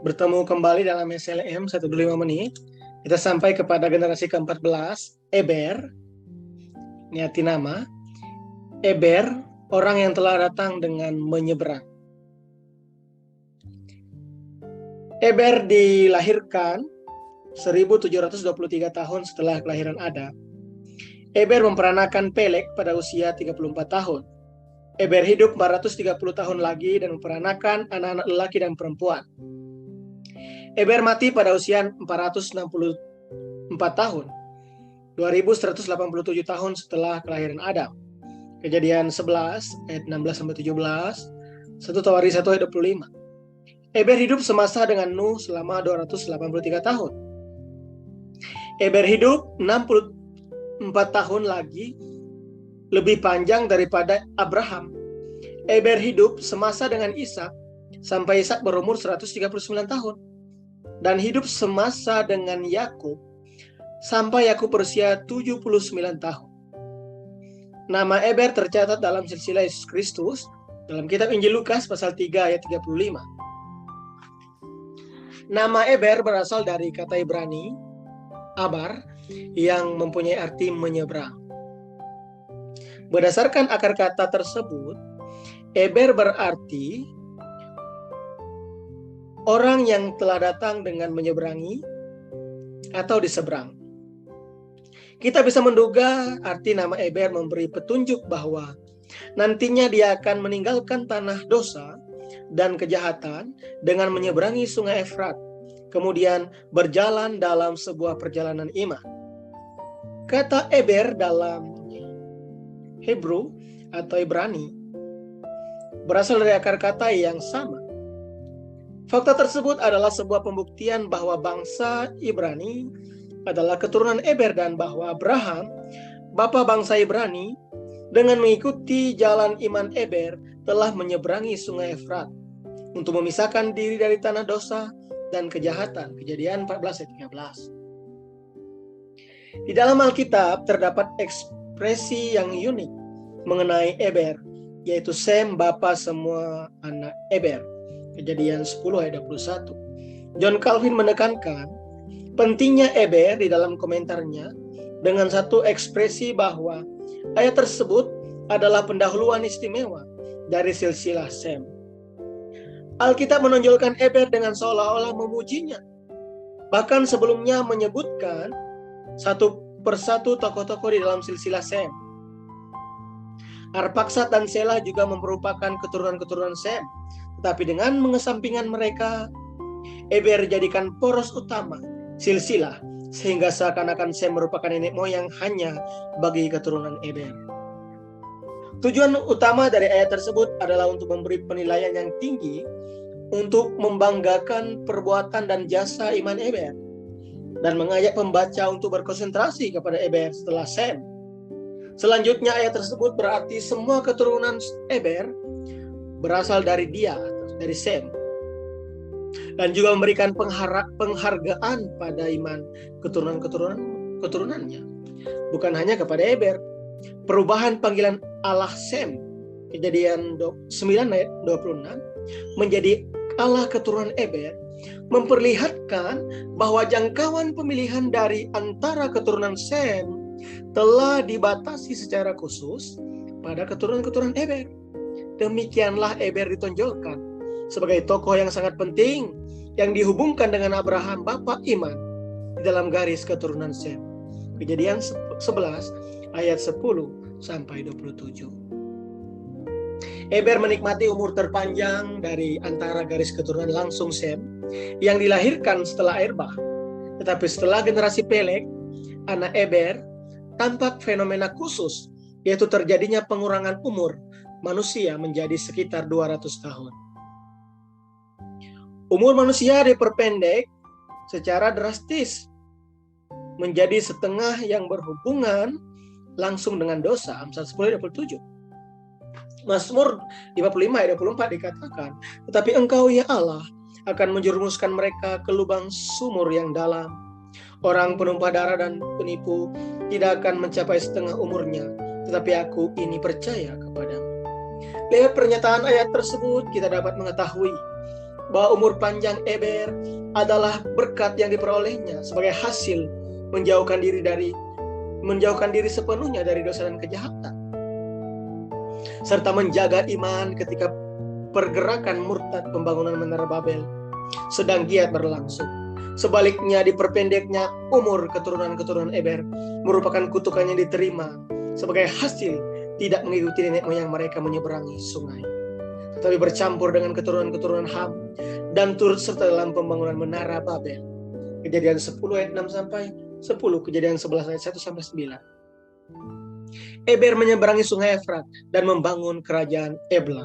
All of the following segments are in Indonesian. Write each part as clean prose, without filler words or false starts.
Bertemu kembali dalam SLM 125 menit. Kita sampai kepada generasi ke-14, Eber. Ini arti nama. Eber, orang yang telah datang dengan menyeberang. Eber dilahirkan 1723 tahun setelah kelahiran Adam. Eber memperanakan Peleg pada usia 34 tahun. Eber hidup 430 tahun lagi dan memperanakan anak-anak lelaki dan perempuan. Eber mati pada usia 464 tahun, 2187 tahun setelah kelahiran Adam. Kejadian 11 ayat 16-17, 1 Tawarikh 1 ayat 25. Eber hidup semasa dengan Nuh selama 283 tahun. Eber hidup 64 tahun lagi, lebih panjang daripada Abraham. Eber hidup semasa dengan Ishak sampai Ishak berumur 139 tahun. Dan hidup semasa dengan Yakub sampai Yakub berusia 79 tahun. Nama Eber tercatat dalam silsilah Yesus Kristus dalam kitab Injil Lukas pasal 3 ayat 35. Nama Eber berasal dari kata Ibrani Abar yang mempunyai arti menyeberang. Berdasarkan akar kata tersebut, Eber berarti orang yang telah datang dengan menyeberangi atau diseberang. Kita bisa menduga arti nama Eber memberi petunjuk bahwa nantinya dia akan meninggalkan tanah dosa dan kejahatan dengan menyeberangi sungai Efrat, kemudian berjalan dalam sebuah perjalanan iman. Kata Eber dalam Hebrew atau Ibrani berasal dari akar kata yang sama. Fakta tersebut adalah sebuah pembuktian bahwa bangsa Ibrani adalah keturunan Eber dan bahwa Abraham, bapa bangsa Ibrani, dengan mengikuti jalan iman Eber telah menyeberangi sungai Efrat untuk memisahkan diri dari tanah dosa dan kejahatan. Kejadian 14 ayat 13. Di dalam Alkitab terdapat ekspresi yang unik mengenai Eber, yaitu Sem, bapa semua anak Eber. Kejadian 10 ayat 21. John Calvin menekankan pentingnya Eber di dalam komentarnya dengan satu ekspresi bahwa ayat tersebut adalah pendahuluan istimewa dari silsilah Sem. Alkitab menonjolkan Eber dengan seolah-olah memujinya. Bahkan sebelumnya menyebutkan satu persatu tokoh-tokoh di dalam silsilah Sem. Arpaksad dan Selah juga merupakan keturunan-keturunan Sem. Tetapi dengan mengesampingkan mereka, Eber dijadikan poros utama silsilah, sehingga seakan-akan Sem merupakan nenek moyang hanya bagi keturunan Eber. Tujuan utama dari ayat tersebut adalah untuk memberi penilaian yang tinggi untuk membanggakan perbuatan dan jasa iman Eber, dan mengajak pembaca untuk berkonsentrasi kepada Eber setelah Sem. Selanjutnya ayat tersebut berarti semua keturunan Eber berasal dari dia, dari Sem, dan juga memberikan penghargaan pada iman keturunannya, bukan hanya kepada Eber. Perubahan panggilan Allah Sem, Kejadian 9 ayat 26, menjadi Allah keturunan Eber, memperlihatkan bahwa jangkauan pemilihan dari antara keturunan Sem telah dibatasi secara khusus pada keturunan-keturunan Eber. Demikianlah Eber ditonjolkan sebagai tokoh yang sangat penting yang dihubungkan dengan Abraham, bapa iman, di dalam garis keturunan Sem. Kejadian 11 ayat 10 sampai 27. Eber menikmati umur terpanjang dari antara garis keturunan langsung Sem yang dilahirkan setelah Erbah. Tetapi setelah generasi Peleg, anak Eber, tampak fenomena khusus, yaitu terjadinya pengurangan umur manusia menjadi sekitar 200 tahun. Umur manusia diperpendek secara drastis menjadi setengah yang berhubungan langsung dengan dosa. Amsal 10 ayat 27. Mazmur 55 ayat 24 dikatakan, tetapi Engkau ya Allah akan menjerumuskan mereka ke lubang sumur yang dalam. Orang penumpah darah dan penipu tidak akan mencapai setengah umurnya, tetapi aku ini percaya kepadamu. Lewat pernyataan ayat tersebut kita dapat mengetahui bahwa umur panjang Eber adalah berkat yang diperolehnya sebagai hasil menjauhkan diri sepenuhnya dari dosa dan kejahatan, serta menjaga iman ketika pergerakan murtad pembangunan Menara Babel sedang giat berlangsung. Sebaliknya, diperpendeknya umur keturunan-keturunan Eber merupakan kutukan yang diterima sebagai hasil tidak mengikuti nenek moyang mereka menyeberangi sungai, tetapi bercampur dengan keturunan-keturunan Ham dan turut serta dalam pembangunan Menara Babel. Kejadian 10 ayat 6 sampai 10, Kejadian 11 ayat 1 sampai 9. Eber menyeberangi sungai Efrat dan membangun kerajaan Ebla.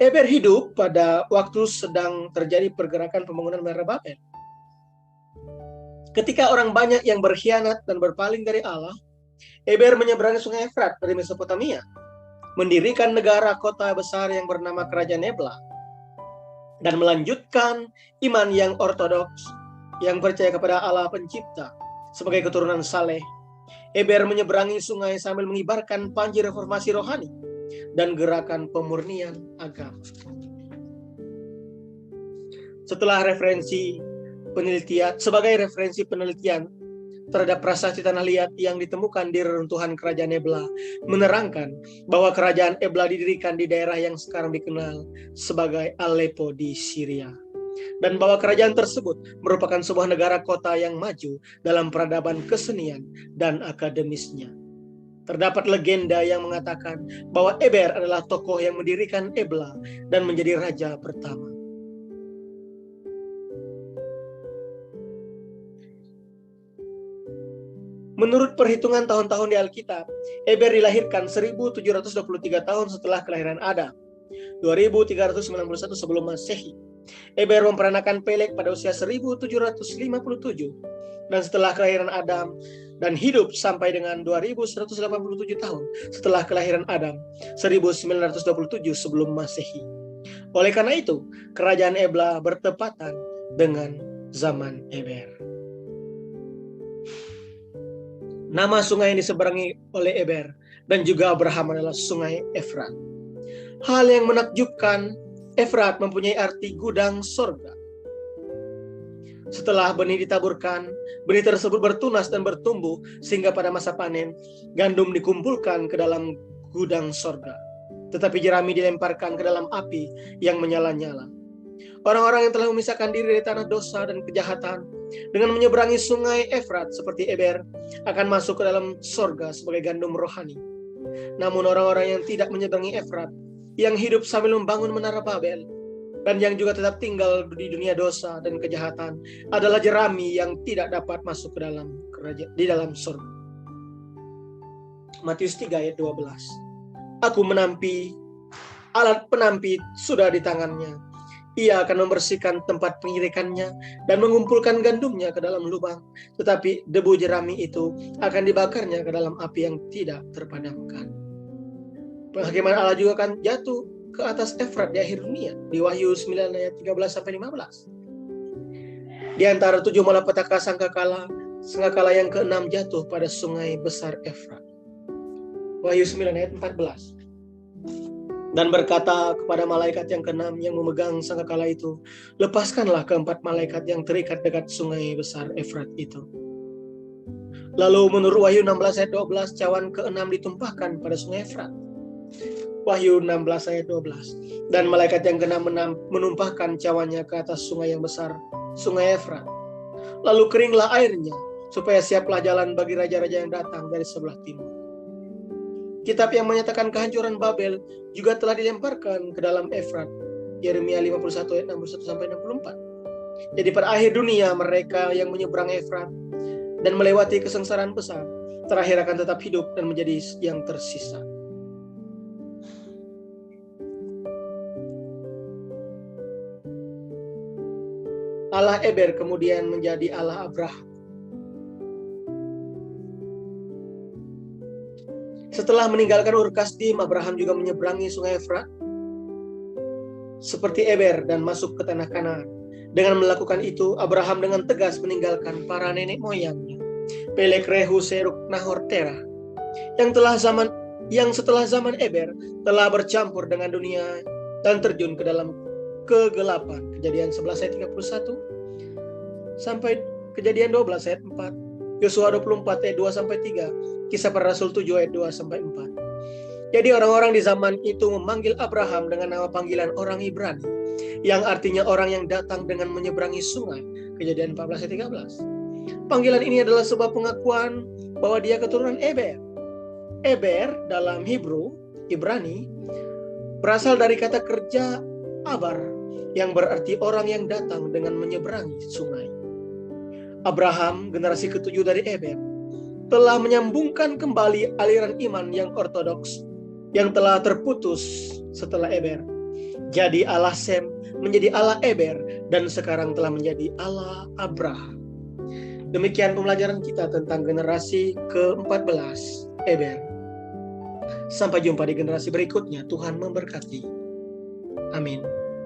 Eber hidup pada waktu sedang terjadi pergerakan pembangunan Menara Babel. Ketika orang banyak yang berkhianat dan berpaling dari Allah, Eber menyeberangi sungai Efrat dari Mesopotamia, mendirikan negara kota besar yang bernama Kerajaan Ebla, dan melanjutkan iman yang ortodoks yang percaya kepada Allah Pencipta sebagai keturunan Saleh. Eber menyeberangi sungai sambil mengibarkan panji reformasi rohani dan gerakan pemurnian agama. Sebagai referensi penelitian terhadap prasasti tanah liat yang ditemukan di reruntuhan kerajaan Ebla menerangkan bahwa kerajaan Ebla didirikan di daerah yang sekarang dikenal sebagai Aleppo di Syria, dan bahwa kerajaan tersebut merupakan sebuah negara kota yang maju dalam peradaban kesenian dan akademisnya. Terdapat legenda yang mengatakan bahwa Eber adalah tokoh yang mendirikan Ebla dan menjadi raja pertama. Menurut perhitungan tahun-tahun di Alkitab, Eber dilahirkan 1723 tahun setelah kelahiran Adam, 2391 sebelum Masehi. Eber memperanakan Peleg pada usia 1757, dan setelah kelahiran Adam, dan hidup sampai dengan 2187 tahun setelah kelahiran Adam, 1927 sebelum Masehi. Oleh karena itu, kerajaan Ebla bertepatan dengan zaman Eber. Nama sungai yang diseberangi oleh Eber dan juga Abraham adalah Sungai Efrat. Hal yang menakjubkan, Efrat mempunyai arti gudang sorga. Setelah benih ditaburkan, benih tersebut bertunas dan bertumbuh sehingga pada masa panen, gandum dikumpulkan ke dalam gudang sorga, tetapi jerami dilemparkan ke dalam api yang menyala-nyala. Orang-orang yang telah memisahkan diri dari tanah dosa dan kejahatan dengan menyeberangi sungai Efrat seperti Eber akan masuk ke dalam sorga sebagai gandum rohani. Namun orang-orang yang tidak menyeberangi Efrat, yang hidup sambil membangun Menara Babel, dan yang juga tetap tinggal di dunia dosa dan kejahatan adalah jerami yang tidak dapat masuk ke dalam kerajaan di dalam surga. Matius 3 ayat 12. Aku menampi, alat penampi sudah di tangannya. Ia akan membersihkan tempat pengirikannya dan mengumpulkan gandumnya ke dalam lubang, tetapi debu jerami itu akan dibakarnya ke dalam api yang tidak terpadamkan. Penghakiman Allah juga akan jatuh ke atas Efrat di akhir dunia, di Wahyu 9 ayat 13-15. Di antara 7 malapetaka sangkakala yang ke-6 jatuh pada sungai besar Efrat. Wahyu 9 ayat 14. Dan berkata kepada malaikat yang ke-6 yang memegang sangkakala itu, lepaskanlah keempat malaikat yang terikat dekat sungai besar Efrat itu. Lalu menurut Wahyu 16 ayat 12, cawan ke-6 ditumpahkan pada sungai Efrat. Wahyu 16 ayat 12. Dan malaikat yang ke-6 menumpahkan cawannya ke atas sungai yang besar, sungai Efrat. Lalu keringlah airnya, supaya siaplah jalan bagi raja-raja yang datang dari sebelah timur. Kitab yang menyatakan kehancuran Babel juga telah dilemparkan ke dalam Efrat. Yeremia 51 ayat 61-64. Jadi pada akhir dunia, mereka yang menyeberang Efrat dan melewati kesengsaraan besar, terakhir akan tetap hidup dan menjadi yang tersisa. Allah Eber kemudian menjadi Allah Abraham. Setelah meninggalkan Ur Kasdim, Abraham juga menyeberangi sungai Efrat seperti Eber dan masuk ke tanah Kanaan. Dengan melakukan itu, Abraham dengan tegas meninggalkan para nenek moyangnya, Peleg, Rehu, Seruk, Nahor, Terah, yang setelah zaman Eber telah bercampur dengan dunia dan terjun ke dalam ke-8. Kejadian 11 ayat 31 sampai Kejadian 12 ayat 4. Yosua 24 ayat 2 sampai 3. Kisah para Rasul 7 ayat 2 sampai 4. Jadi orang-orang di zaman itu memanggil Abraham dengan nama panggilan orang Ibrani, yang artinya orang yang datang dengan menyeberangi sungai. Kejadian 14 ayat 13. Panggilan ini adalah sebuah pengakuan bahwa dia keturunan Eber. Eber dalam Hebrew, Ibrani, berasal dari kata kerja abar, yang berarti orang yang datang dengan menyeberangi sungai. Abraham, generasi ke-7 dari Eber, telah menyambungkan kembali aliran iman yang ortodoks yang telah terputus setelah Eber. Jadi Allah Sem menjadi Allah Eber dan sekarang telah menjadi Allah Abraham. Demikian pembelajaran kita tentang generasi ke-14 Eber. Sampai jumpa di generasi berikutnya. Tuhan memberkati. Amin.